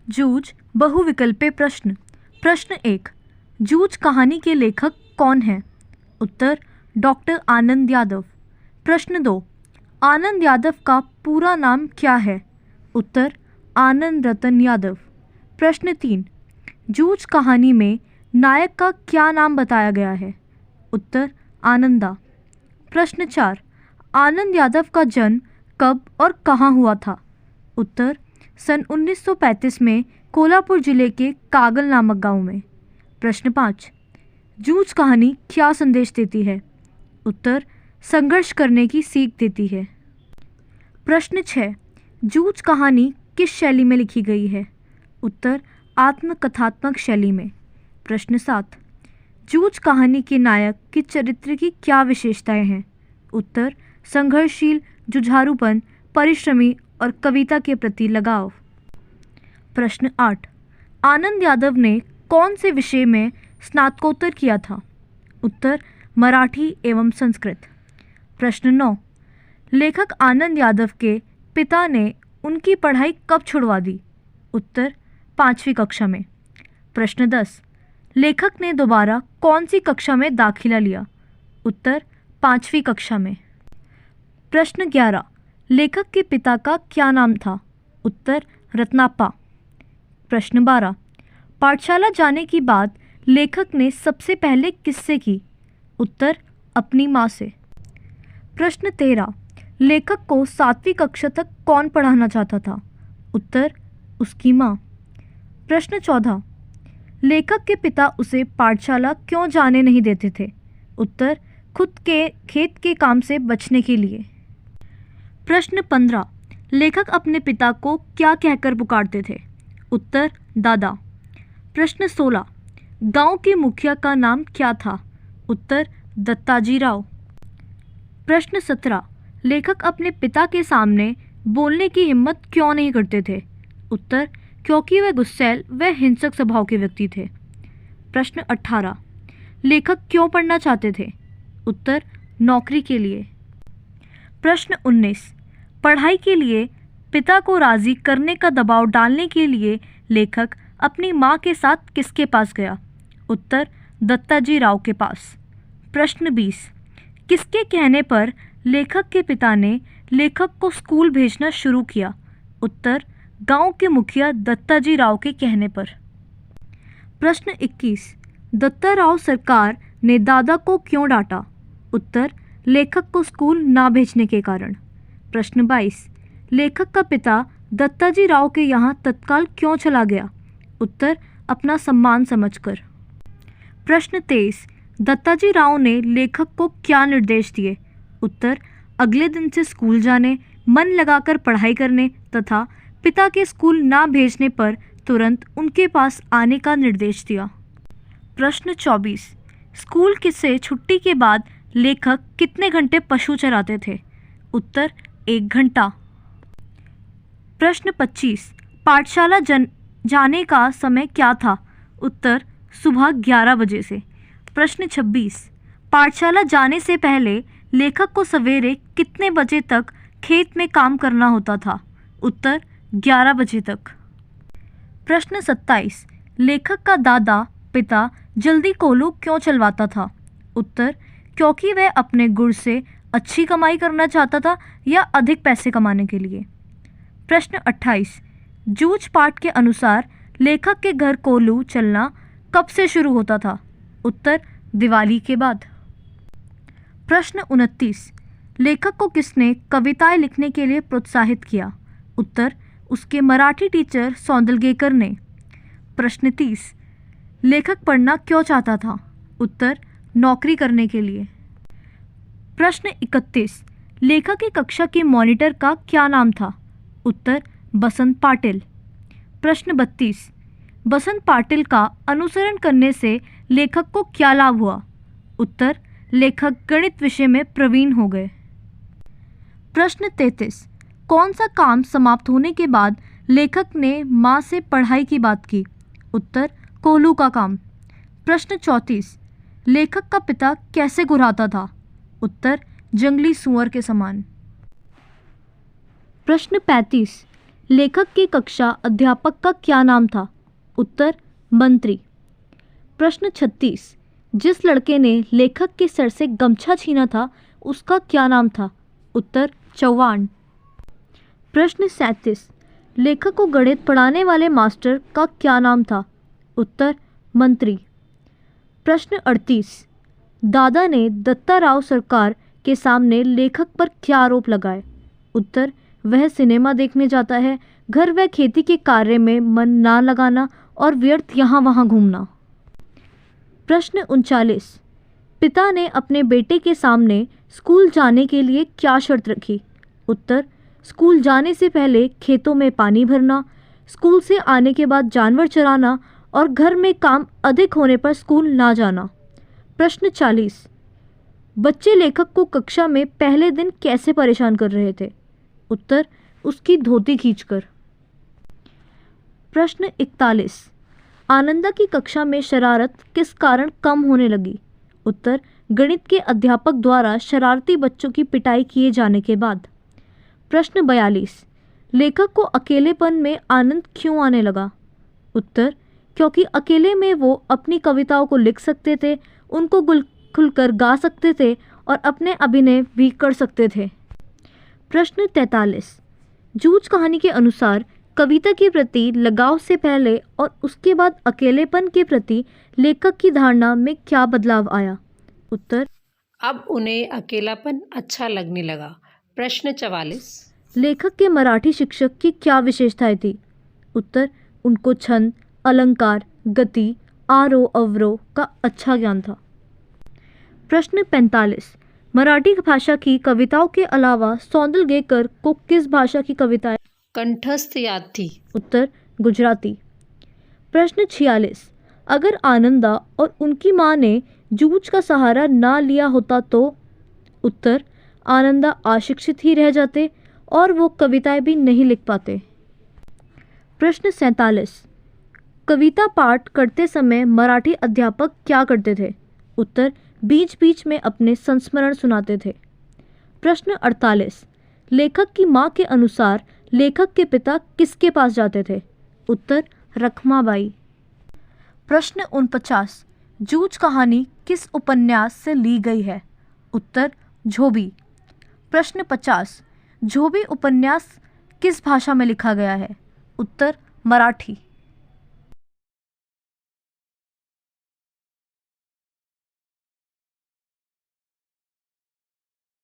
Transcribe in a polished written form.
जूझ बहुविकल्पीय प्रश्न। प्रश्न 1। जूझ कहानी के लेखक कौन हैं? उत्तर डॉक्टर आनंद यादव। प्रश्न 2। आनंद यादव का पूरा नाम क्या है? उत्तर आनंद रतन यादव। प्रश्न 3। जूझ कहानी में नायक का क्या नाम बताया गया है? उत्तर आनंदा। प्रश्न 4। आनंद यादव का जन्म कब और कहाँ हुआ था? उत्तर सन 1935 में कोल्हापुर जिले के कागल नामक गांव में। प्रश्न 5। जूझ कहानी क्या संदेश देती है? उत्तर संघर्ष करने की सीख देती है। प्रश्न 6। जूझ कहानी किस शैली में लिखी गई है? उत्तर आत्मकथात्मक शैली में। प्रश्न 7। जूझ कहानी के नायक के चरित्र की क्या विशेषताएं हैं? उत्तर संघर्षशील, जुझारूपन, परिश्रमी और कविता के प्रति लगाव। प्रश्न 8। आनंद यादव ने कौन से विषय में स्नातकोत्तर किया था? उत्तर मराठी एवं संस्कृत। प्रश्न 9। लेखक आनंद यादव के पिता ने उनकी पढ़ाई कब छुड़वा दी? उत्तर 5वीं कक्षा में। प्रश्न 10। लेखक ने दोबारा कौन सी कक्षा में दाखिला लिया? उत्तर 5वीं कक्षा में। प्रश्न 11। लेखक के पिता का क्या नाम था? उत्तर रत्नाप्पा। प्रश्न 12। पाठशाला जाने की बात लेखक ने सबसे पहले किससे की? उत्तर अपनी माँ से। प्रश्न 13। लेखक को 7वीं कक्षा तक कौन पढ़ाना चाहता था? उत्तर उसकी माँ। प्रश्न 14। लेखक के पिता उसे पाठशाला क्यों जाने नहीं देते थे? उत्तर खुद के खेत के काम से बचने के लिए। प्रश्न 15। लेखक अपने पिता को क्या कहकर पुकारते थे? उत्तर दादा। प्रश्न 16। गांव के मुखिया का नाम क्या था? उत्तर दत्ताजी राव। प्रश्न 17। लेखक अपने पिता के सामने बोलने की हिम्मत क्यों नहीं करते थे? उत्तर क्योंकि वह गुस्सैल व हिंसक स्वभाव के व्यक्ति थे। प्रश्न 18। लेखक क्यों पढ़ना चाहते थे? उत्तर नौकरी के लिए। प्रश्न 19। पढ़ाई के लिए पिता को राजी करने का दबाव डालने के लिए लेखक अपनी माँ के साथ किसके पास गया? उत्तर दत्ताजी राव के पास। प्रश्न 20। किसके कहने पर लेखक के पिता ने लेखक को स्कूल भेजना शुरू किया? उत्तर गांव के मुखिया दत्ताजी राव के कहने पर। प्रश्न 21। दत्ता राव सरकार ने दादा को क्यों डांटा? उत्तर लेखक को स्कूल ना भेजने के कारण। प्रश्न 22। लेखक का पिता दत्ताजी राव के यहाँ तत्काल क्यों चला गया? उत्तर अपना सम्मान समझकर। प्रश्न 23। दत्ताजी राव ने लेखक को क्या निर्देश दिए? उत्तर अगले दिन से स्कूल जाने, मन लगाकर पढ़ाई करने तथा पिता के स्कूल ना भेजने पर तुरंत उनके पास आने का निर्देश दिया। प्रश्न 24। स्कूल से छुट्टी के बाद लेखक कितने घंटे पशु चराते थे? उत्तर 1 घंटा। प्रश्न 25। पाठशाला जाने का समय क्या था? उत्तर सुबह 11 बजे से। प्रश्न 26। पाठशाला जाने से पहले लेखक को सवेरे कितने बजे तक खेत में काम करना होता था? उत्तर 11 बजे तक। प्रश्न 27। लेखक का दादा पिता जल्दी कोल्हू क्यों चलवाता था? उत्तर क्योंकि वह अपने गुण से अच्छी कमाई करना चाहता था या अधिक पैसे कमाने के लिए। प्रश्न 28। जूझ पाठ के अनुसार लेखक के घर कोल्हू चलना कब से शुरू होता था? उत्तर दिवाली के बाद। प्रश्न 29। लेखक को किसने कविताएं लिखने के लिए प्रोत्साहित किया? उत्तर उसके मराठी टीचर सौंदलगेकर ने। प्रश्न 30। लेखक पढ़ना क्यों चाहता था? उत्तर नौकरी करने के लिए। प्रश्न 31। लेखक की कक्षा के मॉनिटर का क्या नाम था? उत्तर बसंत पाटिल। प्रश्न 32। बसंत पाटिल का अनुसरण करने से लेखक को क्या लाभ हुआ? उत्तर लेखक गणित विषय में प्रवीण हो गए। प्रश्न 33। कौन सा काम समाप्त होने के बाद लेखक ने माँ से पढ़ाई की बात की? उत्तर कोल्हू का काम। प्रश्न 34। लेखक का पिता कैसे घुराता था? उत्तर जंगली सुअर के समान। प्रश्न 35। लेखक के कक्षा अध्यापक का क्या नाम था? उत्तर मंत्री। प्रश्न 36, जिस लड़के ने लेखक के सर से गमछा छीना था उसका क्या नाम था? उत्तर चौहान। प्रश्न 37, लेखक को गणित पढ़ाने वाले मास्टर का क्या नाम था? उत्तर मंत्री। प्रश्न 38, दादा ने दत्ता राव सरकार के सामने लेखक पर क्या आरोप लगाए? उत्तर वह सिनेमा देखने जाता है, घर व खेती के कार्य में मन ना लगाना और व्यर्थ यहाँ वहाँ घूमना। प्रश्न 39, पिता ने अपने बेटे के सामने स्कूल जाने के लिए क्या शर्त रखी? उत्तर स्कूल जाने से पहले खेतों में पानी भरना, स्कूल से आने के बाद जानवर चराना और घर में काम अधिक होने पर स्कूल ना जाना। प्रश्न 40, बच्चे लेखक को कक्षा में पहले दिन कैसे परेशान कर रहे थे? उत्तर उसकी धोती खींचकर। प्रश्न 41, आनंदा की कक्षा में शरारत किस कारण कम होने लगी? उत्तर गणित के अध्यापक द्वारा शरारती बच्चों की पिटाई किए जाने के बाद। प्रश्न 42, लेखक को अकेलेपन में आनंद क्यों आने लगा? उत्तर क्योंकि अकेले में वो अपनी कविताओं को लिख सकते थे, उनको खुलकर गा सकते थे और अपने अभिनय भी कर सकते थे। प्रश्न 43, जूझ कहानी के अनुसार कविता के प्रति लगाव से पहले और उसके बाद अकेलेपन के प्रति लेखक की धारणा में क्या बदलाव आया? उत्तर अब उन्हें अकेलापन अच्छा लगने लगा। प्रश्न 44, लेखक के मराठी शिक्षक की क्या विशेषताएं थी? उत्तर उनको छंद, अलंकार, गति, आरोह अवरोह का अच्छा ज्ञान था। प्रश्न 45, मराठी भाषा की कविताओं के अलावा सौंदलगेकर को किस भाषा की कविताएं कंठस्थ याद थी? उत्तर गुजराती। प्रश्न 46, अगर आनंदा और उनकी मां ने जूझ का सहारा ना लिया होता तो? उत्तर आनंदा अशिक्षित ही रह जाते और वो कविताएं भी नहीं लिख पाते। प्रश्न 47, कविता पाठ करते समय मराठी अध्यापक क्या करते थे? उत्तर बीच बीच में अपने संस्मरण सुनाते थे। प्रश्न 48, लेखक की मां के अनुसार लेखक के पिता किसके पास जाते थे? उत्तर रखमाबाई। प्रश्न 49, जूझ कहानी किस उपन्यास से ली गई है? उत्तर झोबी। प्रश्न 50, झोबी उपन्यास किस भाषा में लिखा गया है? उत्तर मराठी।